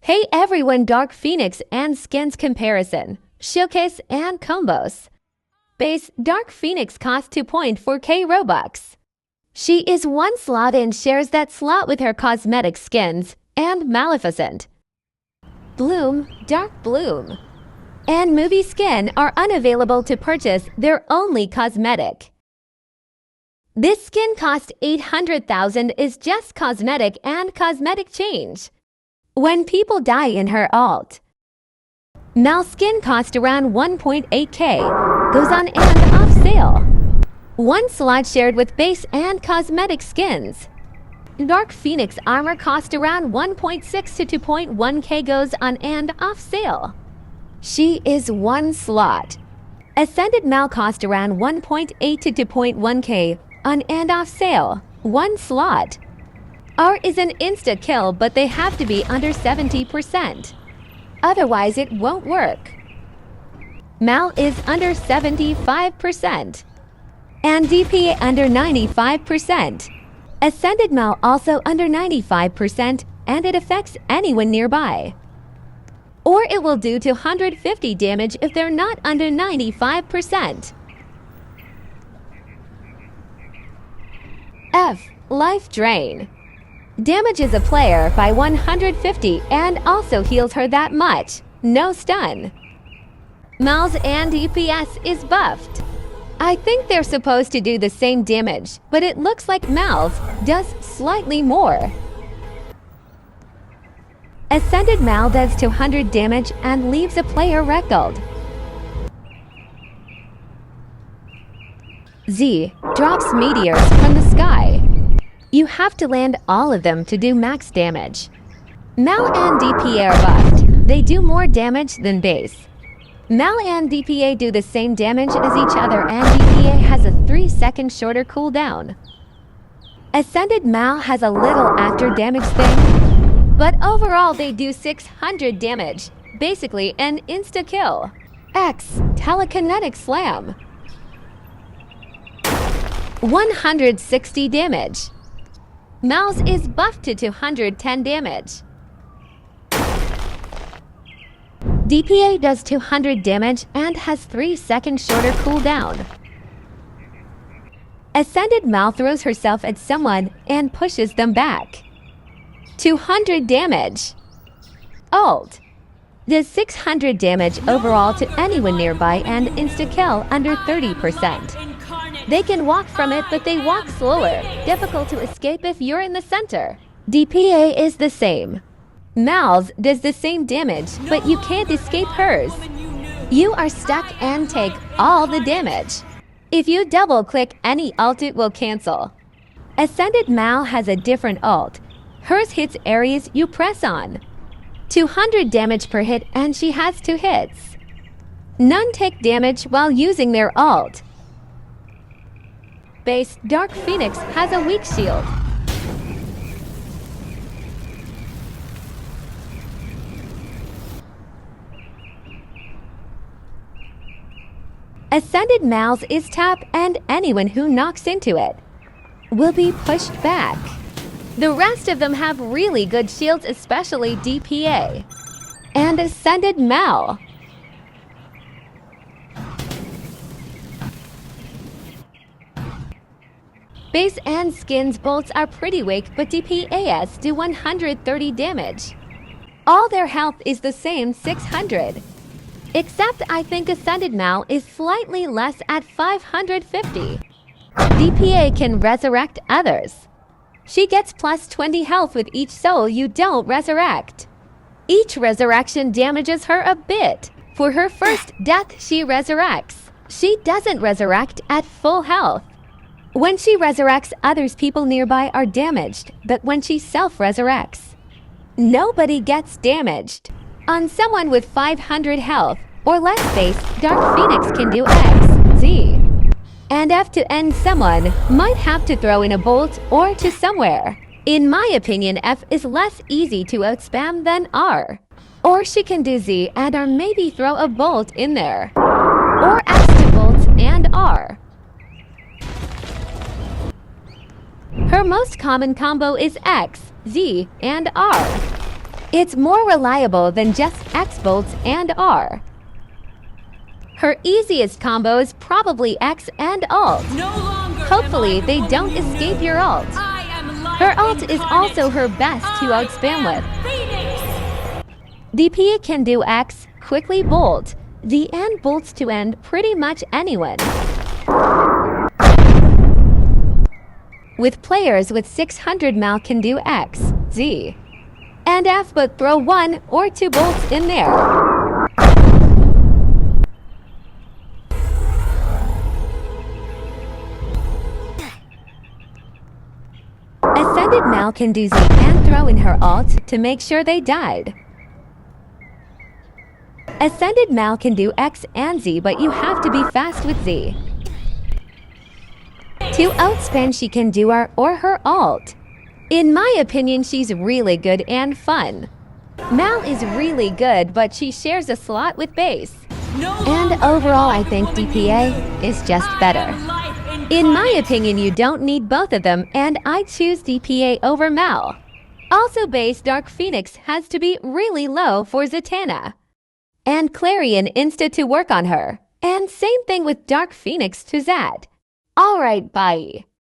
Hey everyone, Dark Phoenix and skins comparison, showcase and combos. Base Dark Phoenix cost 2.4k Robux. She is one slot and shares that slot with her cosmetic skins and Maleficent. Bloom, Dark Bloom, and Movie Skin are unavailable to purchase, they're only cosmetic. This skin cost 800,000 is just cosmetic and cosmetic change. When people die in her alt. Mal skin cost around 1.8k, goes on and off sale. One slot shared with base and cosmetic skins. Dark Phoenix armor cost around 1.6 to 2.1k, goes on and off sale. She is one slot. Ascended Mal cost around 1.8 to 2.1k, on and off sale, one slot. R is an insta-kill, but they have to be under 70%. Otherwise, it won't work. Mal is under 75%. And DPA under 95%. Ascended Mal also under 95%, and it affects anyone nearby. Or it will do 250 damage if they're not under 95%. F. Life Drain. Damages a player by 150 and also heals her that much. No stun. Mal's and DPS is buffed. I think they're supposed to do the same damage, but it looks like Mal's does slightly more. Ascended Mal does 200 damage and leaves a player wreckled. Z drops meteors from the sky. You have to land all of them to do max damage. Mal and DPA are buffed. They do more damage than base. Mal and DPA do the same damage as each other, and DPA has a 3-second shorter cooldown. Ascended Mal has a little after damage thing, but overall they do 600 damage, basically an insta-kill. X Telekinetic Slam. 160 damage. Mal's is buffed to 210 damage. DPA does 200 damage and has 3-second shorter cooldown. Ascended Mal throws herself at someone and pushes them back. 200 damage. Ult. Does 600 damage overall to anyone nearby and insta-kill under 30%. They can walk from it, but they walk slower. Difficult to escape if you're in the center. DPA is the same. Mal's does the same damage, but you can't escape hers. You are stuck and take all the damage. If you double-click any ult, it will cancel. Ascended Mal has a different ult. Hers hits areas you press on. 200 damage per hit, and she has 2 hits. None take damage while using their ult. Base Dark Phoenix has a weak shield. Ascended Mal's is tap, and anyone who knocks into it will be pushed back. The rest of them have really good shields, especially DPA. And Ascended Mal. Base and skins bolts are pretty weak, but DPAs do 130 damage. All their health is the same, 600. Except I think Ascended Mal is slightly less at 550. DPA can resurrect others. She gets plus 20 health with each soul you don't resurrect. Each resurrection damages her a bit. For her first death, she resurrects. She doesn't resurrect at full health. When she resurrects others, people nearby are damaged, but when she self-resurrects, nobody gets damaged. On someone with 500 health or less base, Dark Phoenix can do X, Z, and F to end someone, might have to throw in a bolt or to somewhere. In my opinion, F is less easy to outspam than R. Or she can do Z and or maybe throw a bolt in there. Or X to bolts and R. Her most common combo is X, Z, and R. It's more reliable than just X bolts and R. Her easiest combo is probably X and Alt. Hopefully, they don't escape your ult. Her ult is also her best to outspam with. DP can do X, quickly bolt, the and bolts to end pretty much anyone. With players with 600 mal can do X, Z, and F, but throw 1 or 2 bolts in there. Ascended Mal can do Z and throw in her ult to make sure they died. Ascended Mal can do X and Z, but you have to be fast with Z. To outspam, she can do R or her ult. In my opinion, she's really good and fun. Mal is really good, but she shares a slot with base. And overall, I think DPA is just better. In my opinion, you don't need both of them, and I choose DPA over Mal. Also, base Dark Phoenix has to be really low for Zatanna. And Clarion insta to work on her. And same thing with Dark Phoenix to Zad. Alright, bye.